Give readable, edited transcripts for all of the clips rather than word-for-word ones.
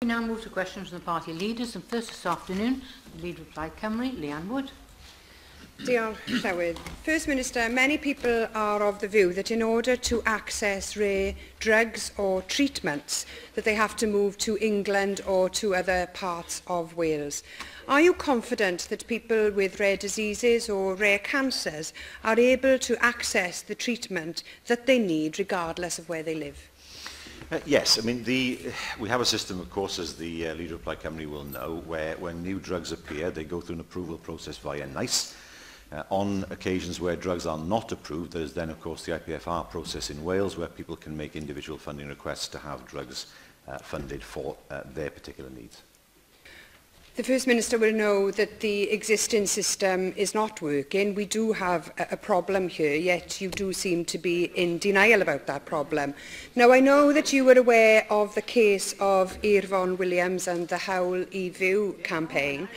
We now move to questions from the party leaders, and first this afternoon, the leader of Plaid Cymru, Leanne Wood. Diolch, Llywydd. First Minister, many people are of the view that in order to access rare drugs or treatments that they have to move to England or to other parts of Wales. Are you confident that people with rare diseases or rare cancers are able to access the treatment that they need regardless of where they live? Yes, I mean, we have a system, of course, as the leader of Plaid Cymru will know, where when new drugs appear, they go through an approval process via NICE. On occasions where drugs are not approved, there is then, of course, the IPFR process in Wales, where people can make individual funding requests to have drugs funded for their particular needs. The First Minister will know that the existing system is not working. We do have a problem here, yet you do seem to be in denial about that problem. Now, I know that you were aware of the case of Irfon Williams and the holi'r campaign,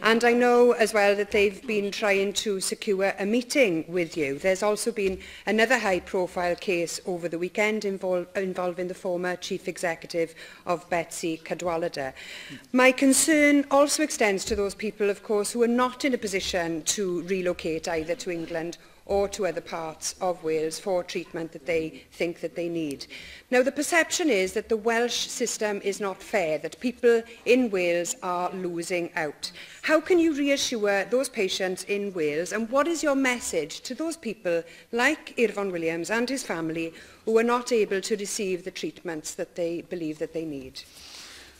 and I know as well that they've been trying to secure a meeting with you. There's also been another high-profile case over the weekend involving the former Chief Executive of Betsy Cadwaladr. My concern also extends to those people, of course, who are not in a position to relocate either to England or to other parts of Wales for treatment that they think that they need. Now, the perception is that the Welsh system is not fair, that people in Wales are losing out. How can you reassure those patients in Wales, and what is your message to those people like Irfon Williams and his family who are not able to receive the treatments that they believe that they need?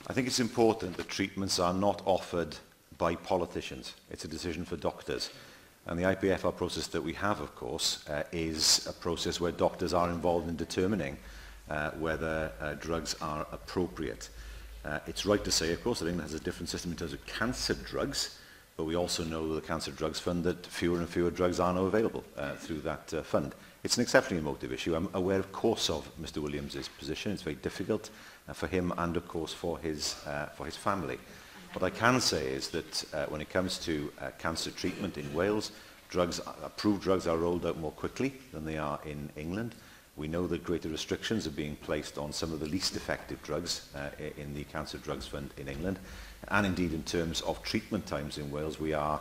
I think it's important that treatments are not offered by politicians. It's a decision for doctors. And the IPFR process that we have, of course, is a process where doctors are involved in determining whether drugs are appropriate. It's right to say, of course, that England has a different system in terms of cancer drugs, but we also know that the Cancer Drugs Fund that fewer and fewer drugs are now available through that fund. It's an exceptionally emotive issue. I'm aware, of course, of Mr. Williams' position. It's very difficult for him and, of course, for his family. What I can say is that when it comes to cancer treatment in Wales, approved drugs are rolled out more quickly than they are in England. We know that greater restrictions are being placed on some of the least effective drugs in the Cancer Drugs Fund in England. And indeed, in terms of treatment times in Wales, we are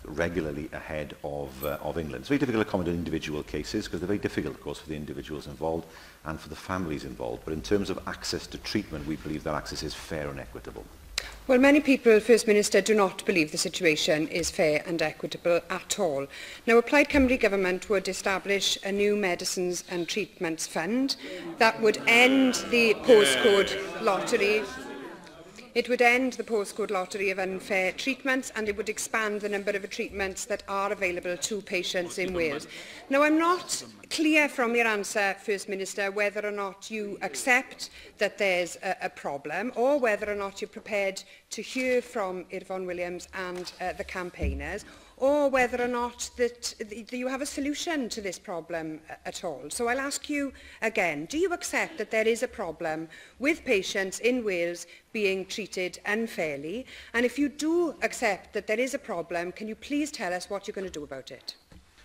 regularly ahead of England. It's very difficult to comment on individual cases because they're very difficult, of course, for the individuals involved and for the families involved. But in terms of access to treatment, we believe that access is fair and equitable. Well, many people, First Minister, do not believe the situation is fair and equitable at all. Now, a Plaid Cymru government would establish a new medicines and treatments fund that would end the postcode lottery. It would end the postcode lottery of unfair treatments, and it would expand the number of treatments that are available to patients in Wales. Now, I'm not clear from your answer, First Minister, whether or not you accept that there's a problem, or whether or not you're prepared to hear from Irfon Williams and the campaigners, or whether or not that you have a solution to this problem at all. So I'll ask you again, do you accept that there is a problem with patients in Wales being treated unfairly? And if you do accept that there is a problem, can you please tell us what you're going to do about it?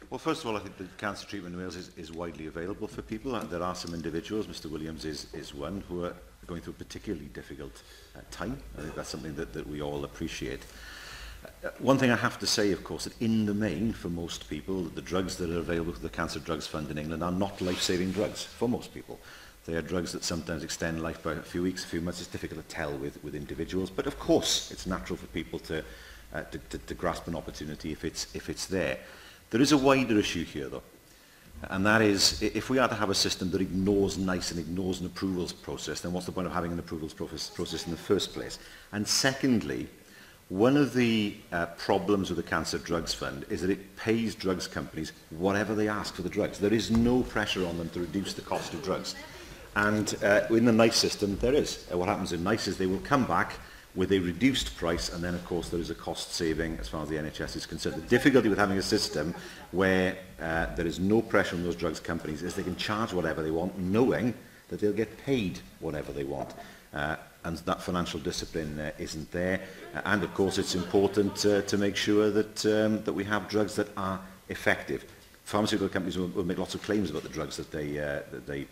Well, first of all, I think that cancer treatment in Wales is widely available for people. There are some individuals, Mr. Williams is one, who are going through a particularly difficult time. I think that's something that we all appreciate. One thing I have to say, of course, that in the main, for most people, the drugs that are available through the Cancer Drugs Fund in England are not life-saving drugs for most people. They are drugs that sometimes extend life by a few weeks, a few months. It's difficult to tell with individuals, but of course, it's natural for people to grasp an opportunity if it's there. There is a wider issue here, though, and that is, if we are to have a system that ignores NICE and ignores an approvals process, then what's the point of having an approvals process in the first place? And secondly, one of the problems with the Cancer Drugs Fund is that it pays drugs companies whatever they ask for the drugs. There is no pressure on them to reduce the cost of drugs. And in the NICE system, there is. What happens in NICE is they will come back with a reduced price, and then, of course, there is a cost saving as far as the NHS is concerned. The difficulty with having a system where there is no pressure on those drugs companies is they can charge whatever they want, knowing that they'll get paid whatever they want. And that financial discipline isn't there. And of course, it's important to make sure that we have drugs that are effective. pharmaceutical companies will make lots of claims about the drugs that they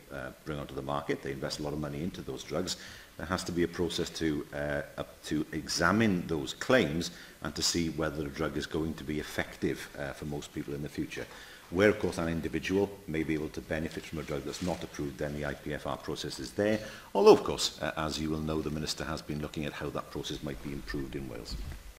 bring onto the market. They invest a lot of money into those drugs. There has to be a process to examine those claims and to see whether the drug is going to be effective for most people in the future. Where, of course, an individual may be able to benefit from a drug that's not approved, then the IPFR process is there. Although, of course, as you will know, the Minister has been looking at how that process might be improved in Wales.